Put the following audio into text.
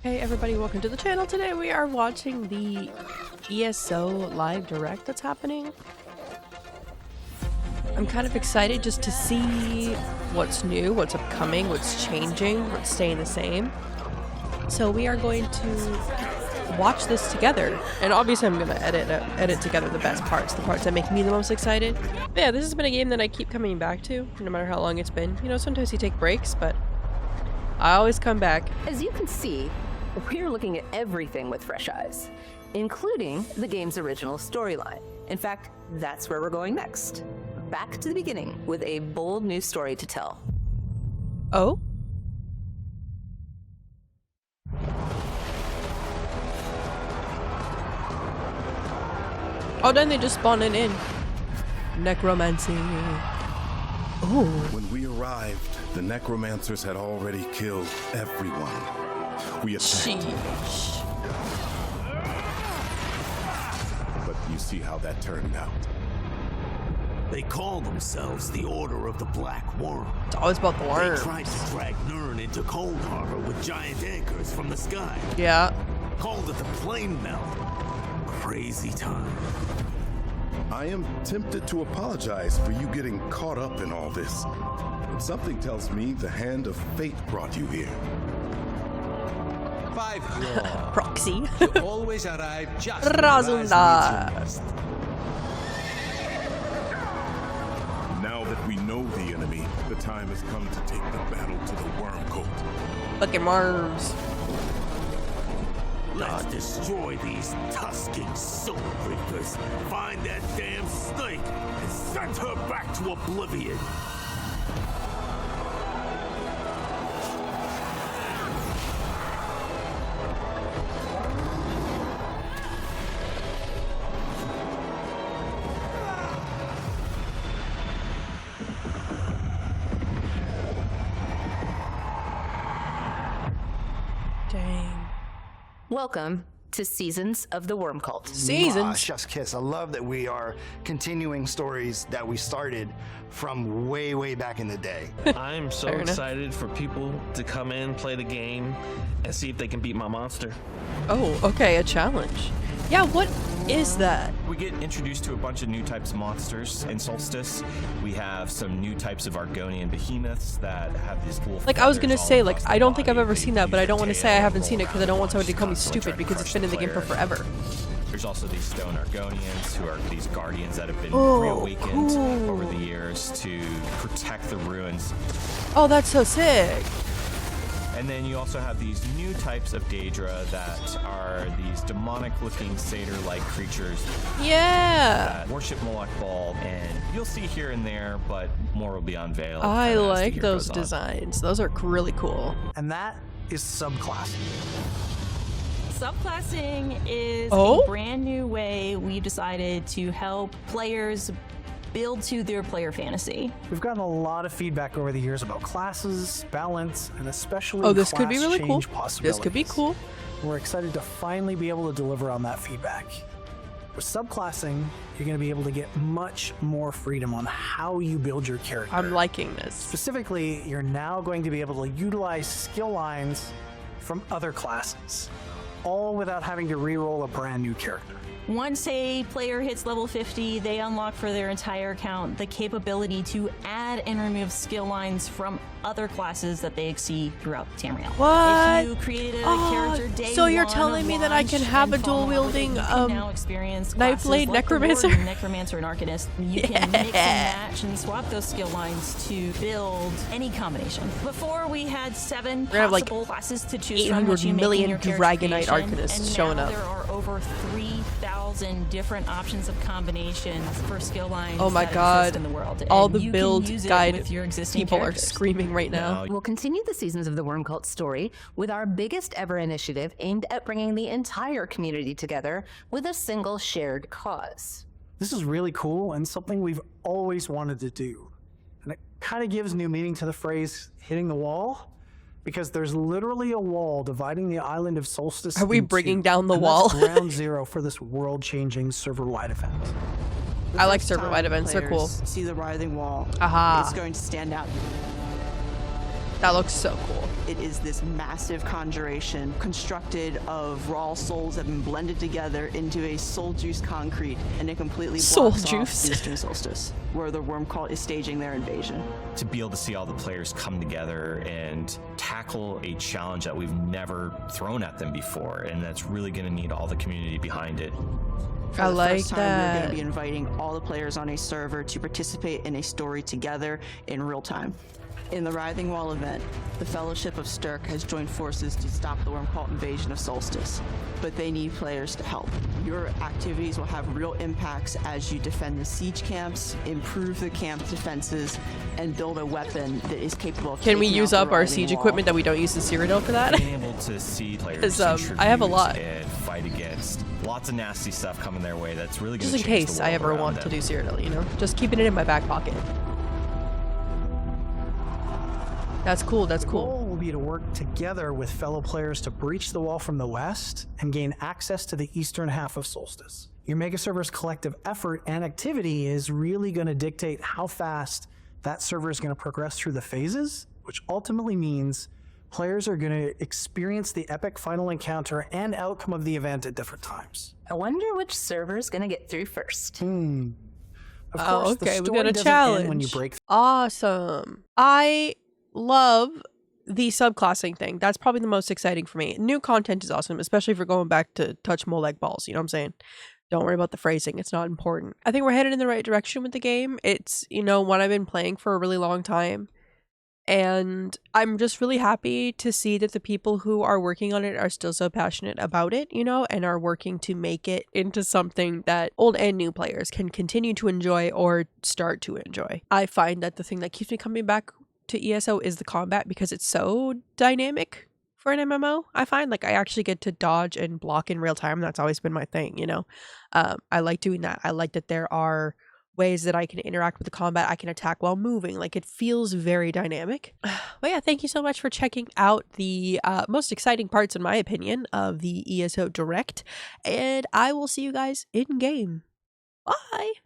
Hey everybody, welcome to the channel. Today we are watching the ESO live direct that's happening. I'm kind of excited just to see what's new, what's upcoming, what's changing, what's staying the same. So we are going to watch this together. And obviously I'm going to edit together the best parts, the parts that make me the most excited. But yeah, this has been a game that I keep coming back to, no matter how long it's been. You know, sometimes you take breaks, but I always come back. As you can see, we're looking at everything with fresh eyes, including the game's original storyline. In fact, that's where we're going next. Back to the beginning with a bold new story to tell. Oh? Oh, then they just spawned it in. Necromancy. Oh. When we arrived, the necromancers had already killed everyone. We attacked. Sheesh. But you see how that turned out. They call themselves the Order of the Black Worm. It's always about the They worms. tried to drag Nirn into Cold Harbor with giant anchors from the sky. Yeah. Called it the Plane Melt. Crazy time. I am tempted to apologize for you getting caught up in all this. But something tells me the hand of fate brought you here. Proxy. You always arrive just when Razunda. Rise needs you most. Now that we know the enemy, the time has come to take the battle to the worm cult. Fucking worms. Let's destroy these tusking soul reapers. Find that damn snake and send her back to oblivion. Dang. Welcome to Seasons of the Worm Cult. Seasons. Chef's kiss. I love that we are continuing stories that we started from way back in the day. I'm so Fair enough. excited for people to come in, play the game, and see if they can beat my monster. Oh, okay, a challenge. Yeah, what is that? We get introduced to a bunch of new types of monsters in Solstice. We have some new types of Argonian behemoths that have these cool Like, I was gonna feathers all say, like, across I their don't think I've body. ever They seen that, but I use don't their want to say I tail, haven't seen it roll because I don't want around, somebody to call me constantly stupid trying to because it's crush been in the game for player. forever. There's also these stone Argonians, who are these guardians that have been Oh, reawakened cool. over the years to protect the ruins. Oh, that's so sick. And then you also have these new types of Daedra that are these demonic-looking satyr-like creatures Yeah. that worship Moloch Ball, and you'll see here and there, but more will be unveiled. I kinda as the like year those goes on. designs. Those are really cool. And that is subclassing. Subclassing is Oh? a brand new way we've decided to help players build to their player fantasy. We've gotten a lot of feedback over the years about classes, balance, and especially Oh, this could be class really cool. change This could be possibilities. cool. We're excited to finally be able to deliver on that feedback. With subclassing, you're going to be able to get much more freedom on how you build your character. I'm liking this. Specifically, you're now going to be able to utilize skill lines from other classes, all without having to re-roll a brand new character. Once a player hits level 50, they unlock for their entire account the capability to add and remove skill lines from other classes that they see throughout Tamriel. What? If you created a Oh, character day so you're one telling of me that I can launch have a and fall in love with it, dual-wielding, you can now experience knife classes blade like the necromancer? Warden, Necromancer, and Arcanist. You can mix and match and swap those skill lines to build any combination. Before we had 7 gonna have, like, possible classes to choose from, 800 which you make in million your character Dragonite creation, Arcanists and showing now up. there are over 3,000 different options of combinations for skill lines Oh my that god. exist in the world. All and the you build can use it guide with your existing people characters. are screaming right now. We'll continue the Seasons of the Worm Cult story with our biggest ever initiative aimed at bringing the entire community together with a single shared cause. This is really cool and something we've always wanted to do. And it kind of gives new meaning to the phrase hitting the wall, because there's literally a wall dividing the island of Solstice. Are we in bringing two, down the and wall? That's ground zero for this world-changing server-wide event. I like server-wide events, they're cool. See the writhing wall. Aha. It's going to stand out. That looks so cool. It is this massive conjuration constructed of raw souls that have been blended together into a soul juice concrete, and it completely Soul blocks off juice. the Eastern Solstice, where the worm cult is staging their invasion. To be able to see all the players come together and tackle a challenge that we've never thrown at them before, and that's really going to need all the community behind it. For I the like first time, that. we're going to be inviting all the players on a server to participate in a story together in real time. In the Writhing Wall event, the Fellowship of Stirk has joined forces to stop the worm cult invasion of Solstice, but they need players to help. Your activities will have real impacts as you defend the siege camps, improve the camp defenses, and build a weapon that is capable of Can we taking use out up the our Writhing siege Wall. equipment that we don't use the Cyrodiil for that? Being able to see players 'Cause, I have a contribute lot. and fight against lots of nasty stuff coming their way, that's really going Just to in change case the I world ever around want to them. do Cyrodiil, you know? Just keeping it in my back pocket. That's cool, that's The cool. goal will be to work together with fellow players to breach the wall from the west and gain access to the eastern half of Solstice. Your mega server's collective effort and activity is really going to dictate how fast that server is going to progress through the phases, which ultimately means players are going to experience the epic final encounter and outcome of the event at different times. I wonder which server's gonna get through first. Of Oh, course, the okay, we story got a doesn't challenge. end when you break Awesome. I love the subclassing thing. That's probably the most exciting for me. New content is awesome, especially if you're going back to touch more like balls. You know what I'm saying? Don't worry about the phrasing. It's not important. I think we're headed in the right direction with the game. It's, you know, one I've been playing for a really long time. And I'm just really happy to see that the people who are working on it are still so passionate about it, you know, and are working to make it into something that old and new players can continue to enjoy or start to enjoy. I find that the thing that keeps me coming back to ESO is the combat, because it's so dynamic for an MMO. I find like I actually get to dodge and block in real time. That's always been my thing, you know. I like doing that. I like that there are ways that I can interact with the combat. I can attack while moving. Like, it feels very dynamic. But yeah, thank you so much for checking out the most exciting parts, in my opinion, of the ESO Direct. And I will see you guys in game. Bye!